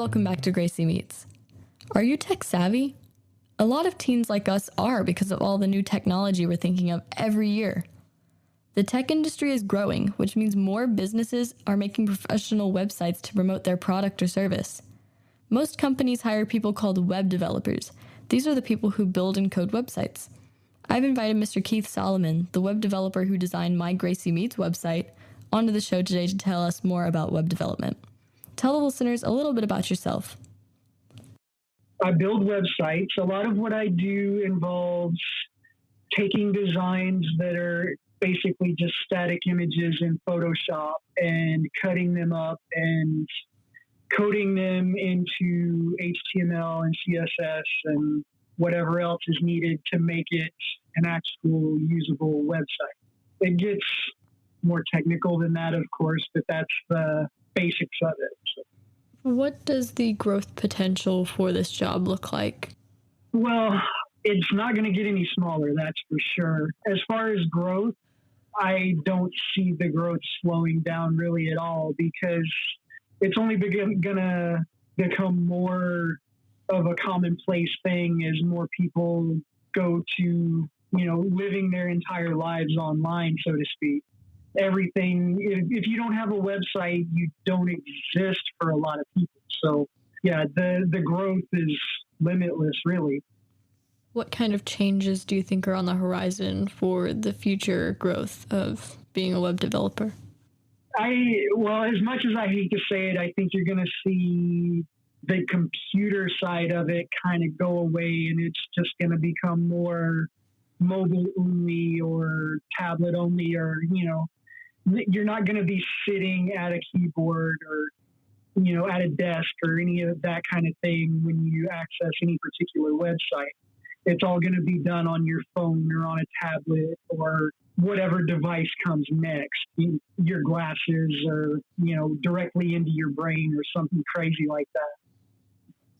welcome back to Gracie Meets. Are you tech savvy? A lot of teens like us are because of all the new technology we're thinking of every year. The tech industry is growing, which means more businesses are making professional websites to promote their product or service. Most companies hire people called web developers. These are the people who build and code websites. I've invited Mr. Keith Solomon, the web developer who designed my Gracie Meets website, onto the show today to tell us more about web development. Tell the listeners a little bit about yourself. I build websites. A lot of what I do involves taking designs that are basically just static images in Photoshop and cutting them up and coding them into HTML and CSS and whatever else is needed to make it an actual usable website. It gets more technical than that, of course, but that's the basics of it. So. What does the growth potential for this job look like? Well, it's not going to get any smaller, that's for sure. As far as growth, I don't see the growth slowing down really at all because it's only going to become more of a commonplace thing as more people go to, living their entire lives online, so to speak. Everything, if you don't have a website, you don't exist for a lot of people. So, yeah, the growth is limitless, really. What kind of changes do you think are on the horizon for the future growth of being a web developer? As much as I hate to say it, I think you're going to see the computer side of it kind of go away, and it's just going to become more mobile only or tablet only, or, you're not going to be sitting at a keyboard or, at a desk or any of that kind of thing when you access any particular website. It's all going to be done on your phone or on a tablet or whatever device comes next. Your glasses or, directly into your brain or something crazy like that.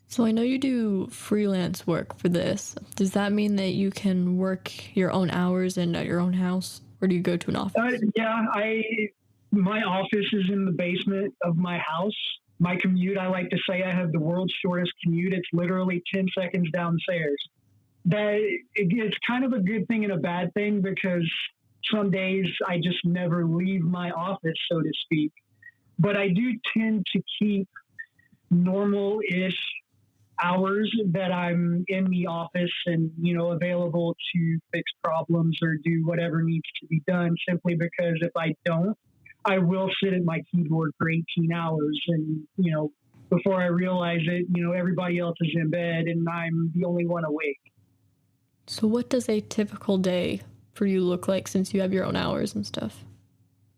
So I know you do freelance work for this. Does that mean that you can work your own hours and at your own house? Or do you go to an office? My office is in the basement of my house. My commute, I like to say I have the world's shortest commute. It's literally 10 seconds downstairs. It's kind of a good thing and a bad thing because some days I just never leave my office, so to speak. But I do tend to keep normal-ish hours that I'm in the office and, available to fix problems or do whatever needs to be done, simply because if I don't, I will sit at my keyboard for 18 hours and, before I realize it, everybody else is in bed and I'm the only one awake. So what does a typical day for you look like since you have your own hours and stuff?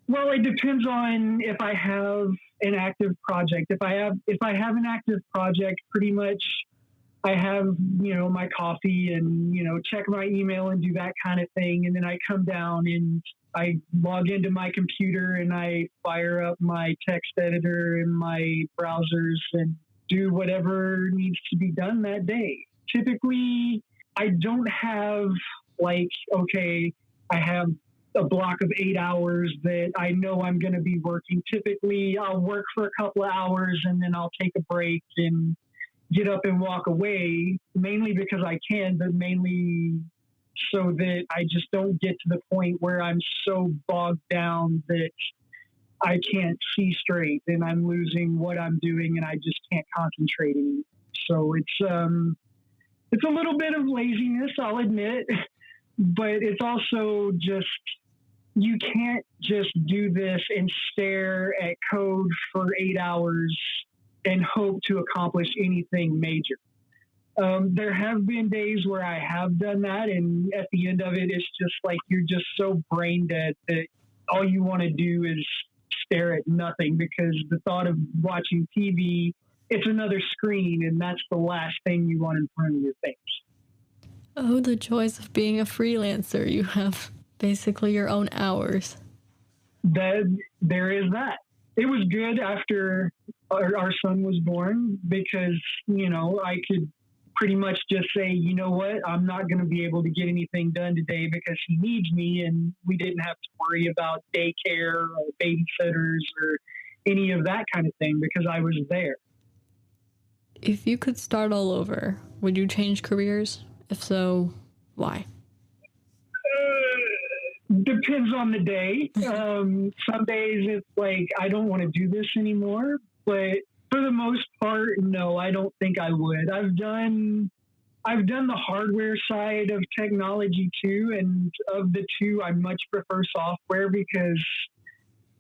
Well, it depends on if I have an active project. If I have an active project, pretty much I have, my coffee and, check my email and do that kind of thing. And then I come down and I log into my computer and I fire up my text editor and my browsers and do whatever needs to be done that day. Typically, I don't have I have a block of 8 hours that I know I'm going to be working. Typically, I'll work for a couple of hours and then I'll take a break and get up and walk away, mainly because I can, but mainly so that I just don't get to the point where I'm so bogged down that I can't see straight and I'm losing what I'm doing and I just can't concentrate anymore. So it's a little bit of laziness, I'll admit, but it's also just, you can't just do this and stare at code for 8 hours and hope to accomplish anything major. There have been days where I have done that, and at the end of it, it's just like you're just so brain dead that all you want to do is stare at nothing because the thought of watching TV, it's another screen, and that's the last thing you want in front of your face. Oh, the joys of being a freelancer. You have basically your own hours. There is that. It was good after our son was born because, I could pretty much just say, you know what, I'm not going to be able to get anything done today because he needs me, and we didn't have to worry about daycare or babysitters or any of that kind of thing because I was there. If you could start all over, would you change careers? If so, why? Depends on the day. Some days it's like, I don't want to do this anymore. But for the most part, no, I don't think I would. I've done the hardware side of technology too, and of the two, I much prefer software because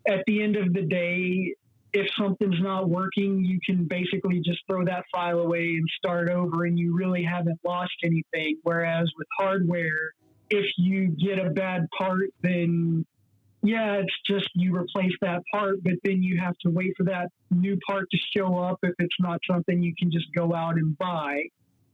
at the end of the day, if something's not working, you can basically just throw that file away and start over, and you really haven't lost anything. Whereas with hardware, if you get a bad part, then yeah, it's just you replace that part, but then you have to wait for that new part to show up if it's not something you can just go out and buy.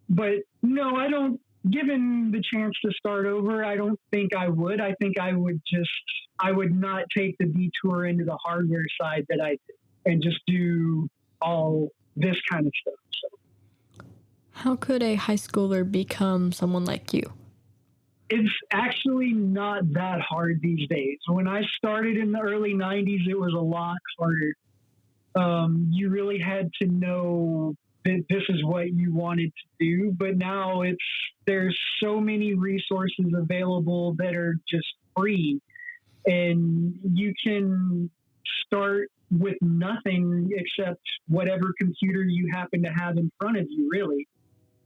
But no, I don't. Given the chance to start over, I don't think I would. I think I would not take the detour into the hardware side that I did and just do all this kind of stuff. So. How could a high schooler become someone like you? It's actually not that hard these days. When I started in the early 90s, it was a lot harder. You really had to know that this is what you wanted to do, but now there's so many resources available that are just free, and you can start with nothing except whatever computer you happen to have in front of you, really.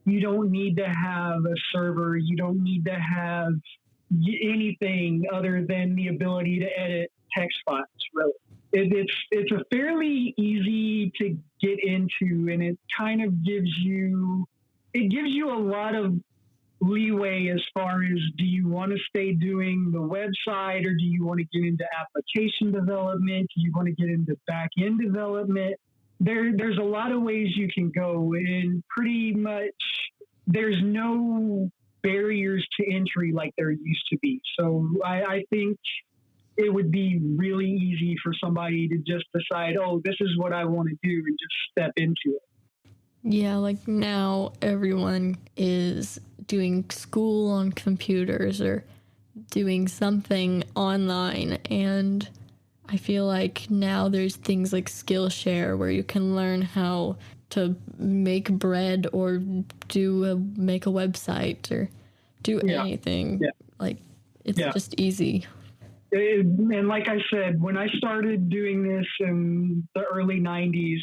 You don't need to have a server. You don't need to have anything other than the ability to edit text files, really. It's a fairly easy to get into, and it kind of gives you a lot of leeway as far as, do you want to stay doing the website, or do you want to get into application development? Do you want to get into back-end development? There's a lot of ways you can go, and pretty much there's no barriers to entry like there used to be. So I think it would be really easy for somebody to just decide, oh, this is what I want to do, and just step into it. Yeah, like now everyone is doing school on computers or doing something online, and I feel like now there's things like Skillshare where you can learn how to make bread or make a website or do anything. Yeah. Like it's just easy. And like I said, when I started doing this in the early 90s,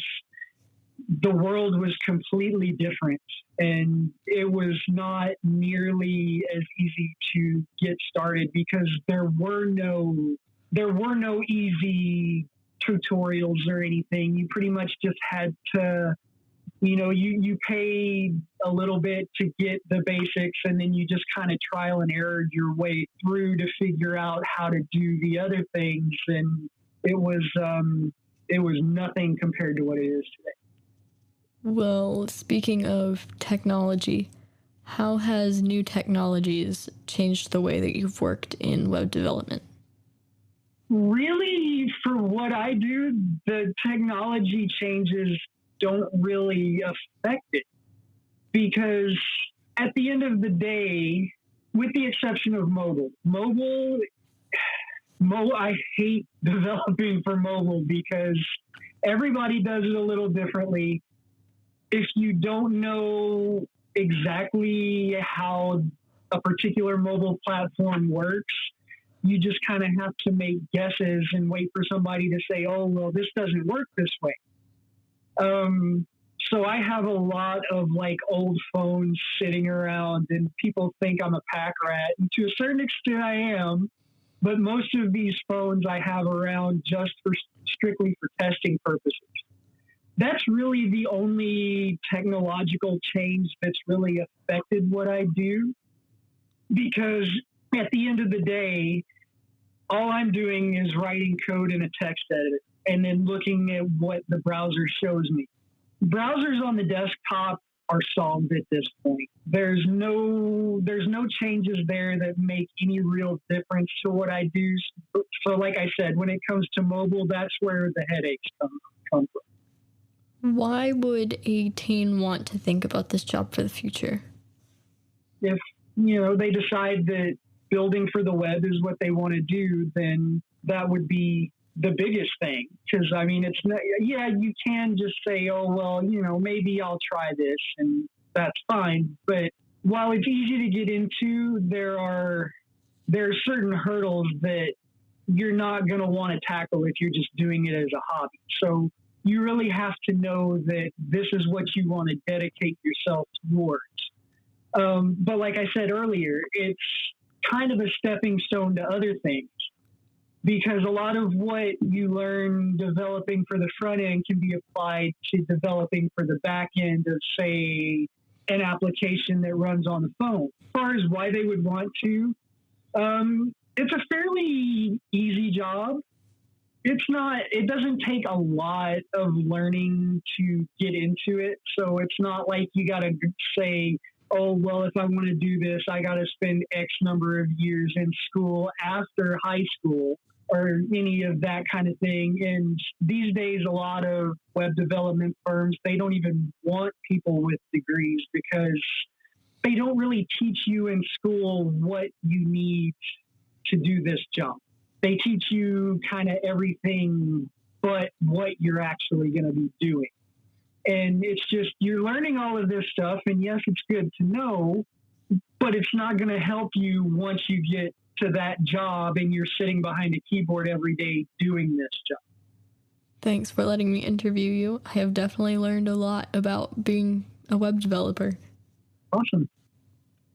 the world was completely different, and it was not nearly as easy to get started because there were no easy tutorials or anything. You pretty much just had to, you paid a little bit to get the basics, and then you just kind of trial and error your way through to figure out how to do the other things. And it was nothing compared to what it is today. Well, speaking of technology, how has new technologies changed the way that you've worked in web development? Really, for what I do, the technology changes don't really affect it, because at the end of the day, with the exception of mobile, I hate developing for mobile because everybody does it a little differently. If you don't know exactly how a particular mobile platform works, you just kind of have to make guesses and wait for somebody to say, oh, well, this doesn't work this way. So I have a lot of like old phones sitting around, and people think I'm a pack rat. And to a certain extent I am, but most of these phones I have around just strictly for testing purposes. That's really the only technological change that's really affected what I do, because at the end of the day, all I'm doing is writing code in a text editor and then looking at what the browser shows me. Browsers on the desktop are solved at this point. There's no changes there that make any real difference to what I do. So like I said, when it comes to mobile, that's where the headaches come from. Why would a teen want to think about this job for the future? If, they decide that building for the web is what they want to do, then that would be the biggest thing. Because, I mean, it's not, yeah, you can just say, oh, well, maybe I'll try this, and that's fine. But while it's easy to get into, there are certain hurdles that you're not going to want to tackle if you're just doing it as a hobby. So you really have to know that this is what you want to dedicate yourself towards. But like I said earlier, it's kind of a stepping stone to other things, because a lot of what you learn developing for the front end can be applied to developing for the back end of, say, an application that runs on the phone. As far as why they would want to, it's a fairly easy job. It doesn't take a lot of learning to get into it. So it's not like you got to say, oh, well, if I want to do this, I got to spend X number of years in school after high school or any of that kind of thing. And these days, a lot of web development firms, they don't even want people with degrees because they don't really teach you in school what you need to do this job. They teach you kind of everything but what you're actually going to be doing. And it's just, you're learning all of this stuff, and yes, it's good to know, but it's not going to help you once you get to that job and you're sitting behind a keyboard every day doing this job. Thanks for letting me interview you. I have definitely learned a lot about being a web developer. Awesome.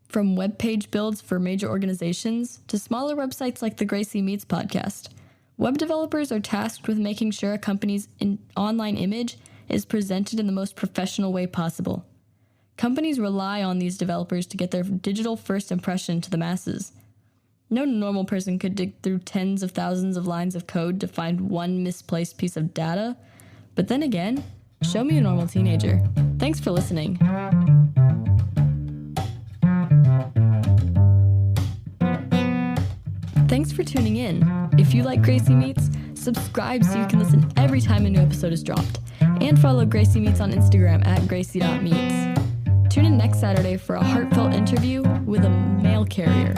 From web page builds for major organizations to smaller websites like the Gracie Meets podcast, web developers are tasked with making sure a company's online image is presented in the most professional way possible. Companies rely on these developers to get their digital first impression to the masses. No normal person could dig through tens of thousands of lines of code to find one misplaced piece of data. But then again, show me a normal teenager. Thanks for listening. Thanks for tuning in. If you like Gracie Meets, subscribe so you can listen every time a new episode is dropped. And follow Gracie Meets on Instagram at Gracie.meets. Tune in next Saturday for a heartfelt interview with a mail carrier.